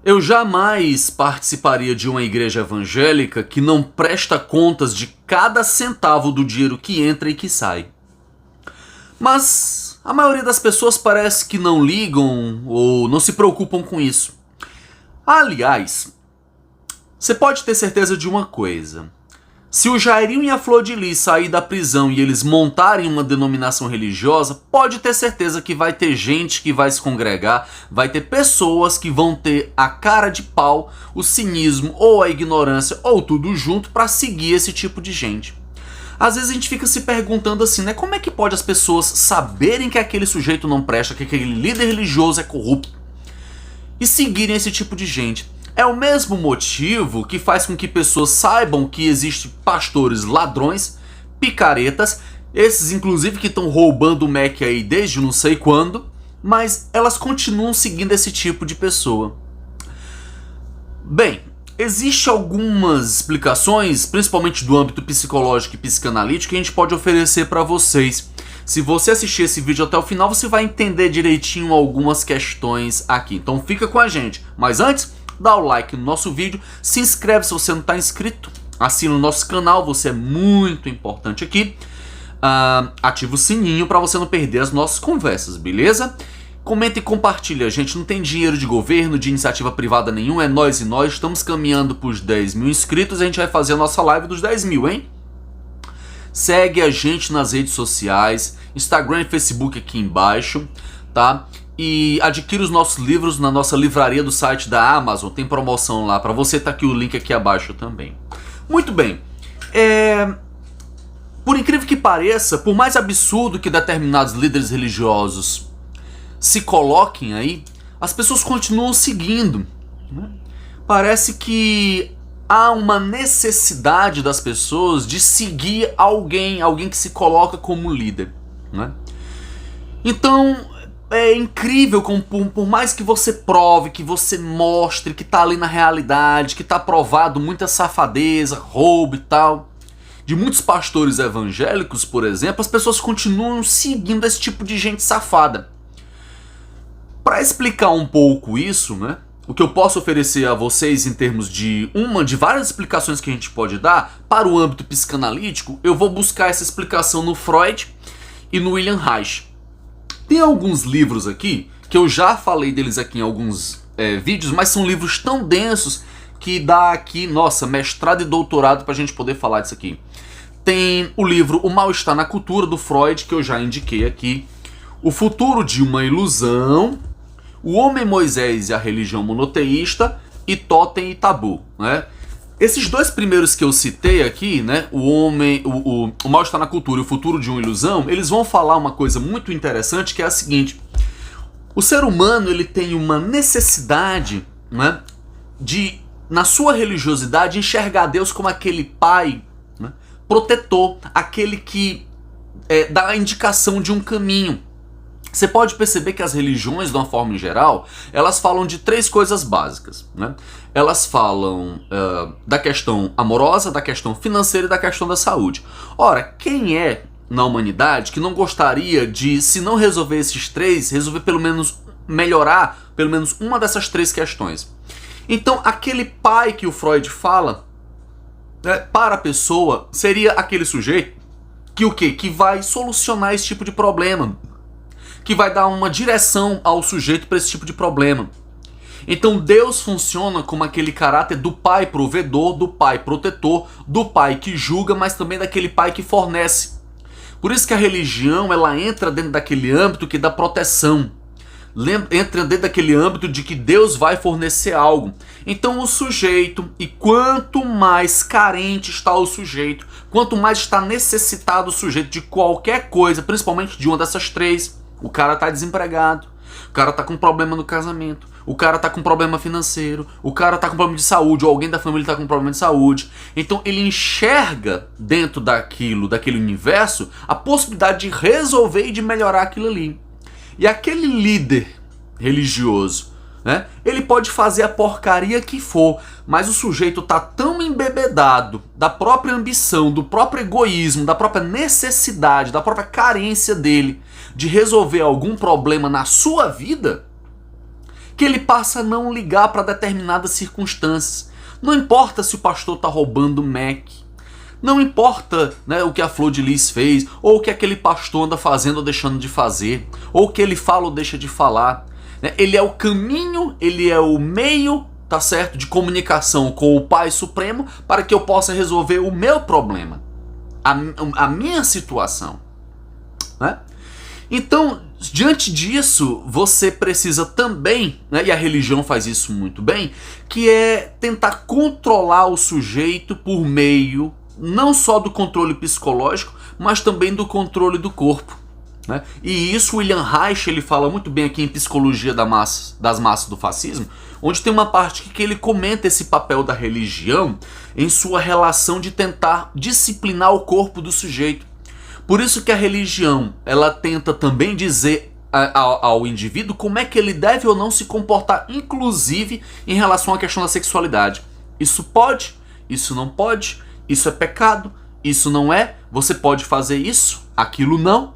Eu jamais participaria de uma igreja evangélica que não presta contas de cada centavo do dinheiro que entra e que sai. Mas a maioria das pessoas parece que não ligam ou não se preocupam com isso. Aliás, você pode ter certeza de uma coisa. Se o Jairinho e a Flor de Lis saírem da prisão e eles montarem uma denominação religiosa, pode ter certeza que vai ter gente que vai se congregar, vai ter pessoas que vão ter a cara de pau, o cinismo ou a ignorância ou tudo junto para seguir esse tipo de gente. Às vezes a gente fica se perguntando assim, né? Como é que pode as pessoas saberem que aquele sujeito não presta, que aquele líder religioso é corrupto e seguirem esse tipo de gente? É o mesmo motivo que faz com que pessoas saibam que existem pastores ladrões, picaretas, esses inclusive que estão roubando o Mac aí desde não sei quando, mas elas continuam seguindo esse tipo de pessoa. Bem, existem algumas explicações, principalmente do âmbito psicológico e psicanalítico, que a gente pode oferecer para vocês. Se você assistir esse vídeo até o final, você vai entender direitinho algumas questões aqui. Então fica com a gente. Mas antes, dá o like no nosso vídeo, se inscreve se você não está inscrito, assina o nosso canal, você é muito importante aqui, ativa o sininho para você não perder as nossas conversas, beleza? Comenta e compartilha, gente, não tem dinheiro de governo, de iniciativa privada nenhum, é nós e nós, estamos caminhando para os 10 mil inscritos, a gente vai fazer a nossa live dos 10 mil, hein? Segue a gente nas redes sociais, Instagram e Facebook aqui embaixo, tá? E adquira os nossos livros na nossa livraria do site da Amazon, tem promoção lá para você, tá aqui o link aqui abaixo também. Muito bem, por incrível que pareça, por mais absurdo que determinados líderes religiosos se coloquem aí, as pessoas continuam seguindo, né? Parece que há uma necessidade das pessoas de seguir alguém que se coloca como líder, né? Então é incrível como por mais que você prove, que você mostre que tá ali na realidade, que tá provado muita safadeza, roubo e tal, de muitos pastores evangélicos, por exemplo, as pessoas continuam seguindo esse tipo de gente safada. Para explicar um pouco isso, né, o que eu posso oferecer a vocês em termos de várias explicações que a gente pode dar para o âmbito psicanalítico, eu vou buscar essa explicação no Freud e no William Reich. Tem alguns livros aqui, que eu já falei deles aqui em alguns vídeos, mas são livros tão densos que dá aqui, nossa, mestrado e doutorado pra gente poder falar disso aqui. Tem o livro O Mal-Estar na Cultura, do Freud, que eu já indiquei aqui. O Futuro de uma Ilusão, O Homem Moisés e a Religião Monoteísta e Totem e Tabu, né? Esses dois primeiros que eu citei aqui, né, o Mal-Estar na Cultura e o Futuro de uma Ilusão, eles vão falar uma coisa muito interessante, que é a seguinte: o ser humano ele tem uma necessidade, né, de, na sua religiosidade, enxergar Deus como aquele pai, né, protetor, aquele que dá a indicação de um caminho. Você pode perceber que as religiões, de uma forma em geral, elas falam de três coisas básicas, né? Elas falam da questão amorosa, da questão financeira e da questão da saúde. Ora, quem é na humanidade que não gostaria de, se não resolver esses três, resolver pelo menos melhorar pelo menos uma dessas três questões? Então, aquele pai que o Freud fala, para a pessoa, seria aquele sujeito que o quê? Que vai solucionar esse tipo de problema, que vai dar uma direção ao sujeito para esse tipo de problema. Então Deus funciona como aquele caráter do pai provedor, do pai protetor, do pai que julga, mas também daquele pai que fornece. Por isso que a religião, ela entra dentro daquele âmbito que dá proteção. Entra dentro daquele âmbito de que Deus vai fornecer algo. Então o sujeito, e quanto mais carente está o sujeito, quanto mais está necessitado o sujeito de qualquer coisa, principalmente de uma dessas três, o cara tá desempregado, o cara tá com problema no casamento, o cara tá com problema financeiro, o cara tá com problema de saúde, ou alguém da família tá com problema de saúde. Então ele enxerga dentro daquele universo, a possibilidade de resolver e de melhorar aquilo ali. E aquele líder religioso, né, ele pode fazer a porcaria que for, mas o sujeito tá tão embebedado da própria ambição, do próprio egoísmo, da própria necessidade, da própria carência dele de resolver algum problema na sua vida, que ele passa a não ligar para determinadas circunstâncias. Não importa se o pastor está roubando o Mac, não importa, né, o que a Flor de Lis fez, ou o que aquele pastor anda fazendo ou deixando de fazer, ou o que ele fala ou deixa de falar. Né? Ele é o caminho, ele é o meio, tá certo, de comunicação com o Pai Supremo para que eu possa resolver o meu problema, a minha situação. Né? Então, diante disso, você precisa também, né, e a religião faz isso muito bem, que é tentar controlar o sujeito por meio não só do controle psicológico, mas também do controle do corpo. Né? E isso William Reich ele fala muito bem aqui em Psicologia das Massas do Fascismo, onde tem uma parte que ele comenta esse papel da religião em sua relação de tentar disciplinar o corpo do sujeito. Por isso que a religião ela tenta também dizer ao indivíduo como é que ele deve ou não se comportar, inclusive em relação à questão da sexualidade. Isso pode, isso não pode, isso é pecado, isso não é, você pode fazer isso, aquilo não.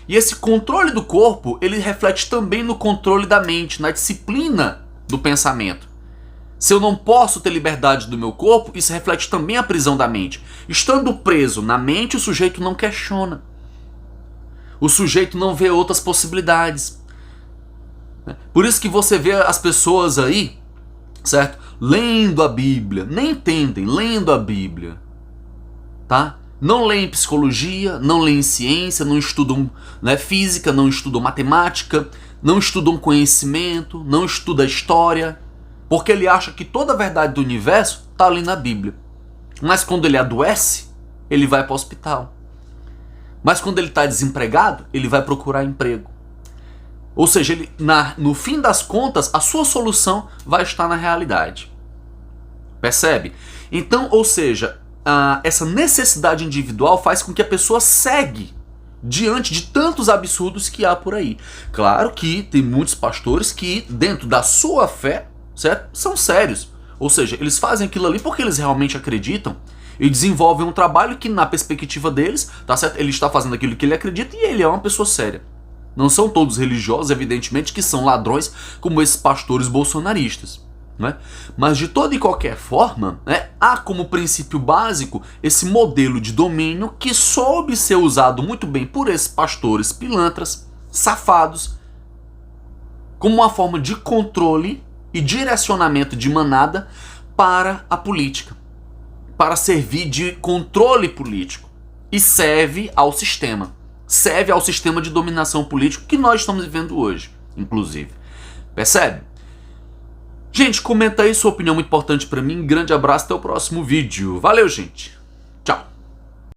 E esse controle do corpo, ele reflete também no controle da mente, na disciplina do pensamento. Se eu não posso ter liberdade do meu corpo, isso reflete também a prisão da mente. Estando preso na mente, o sujeito não questiona. O sujeito não vê outras possibilidades. Por isso que você vê as pessoas aí, certo? Lendo a Bíblia, nem entendem, lendo a Bíblia, tá? Não leem psicologia, não leem ciência, não estudam, né, física, não estudam matemática, não estudam conhecimento, não estudam história, porque ele acha que toda a verdade do universo está ali na Bíblia. Mas quando ele adoece, ele vai para o hospital. Mas quando ele está desempregado, ele vai procurar emprego. Ou seja, ele, no fim das contas, a sua solução vai estar na realidade. Percebe? Então, ou seja, essa necessidade individual faz com que a pessoa segue diante de tantos absurdos que há por aí. Claro que tem muitos pastores que, dentro da sua fé, certo? São sérios. Ou seja, eles fazem aquilo ali porque eles realmente acreditam e desenvolvem um trabalho que, na perspectiva deles, tá certo? Ele está fazendo aquilo que ele acredita e ele é uma pessoa séria. Não são todos religiosos, evidentemente, que são ladrões como esses pastores bolsonaristas. Né? Mas de toda e qualquer forma, né, há como princípio básico esse modelo de domínio que soube ser usado muito bem por esses pastores pilantras, safados, como uma forma de controle e direcionamento de manada para a política, para servir de controle político e serve ao sistema de dominação política que nós estamos vivendo hoje, inclusive. Percebe? Gente, comenta aí sua opinião, muito importante pra mim. Grande abraço, até o próximo vídeo. Valeu, gente!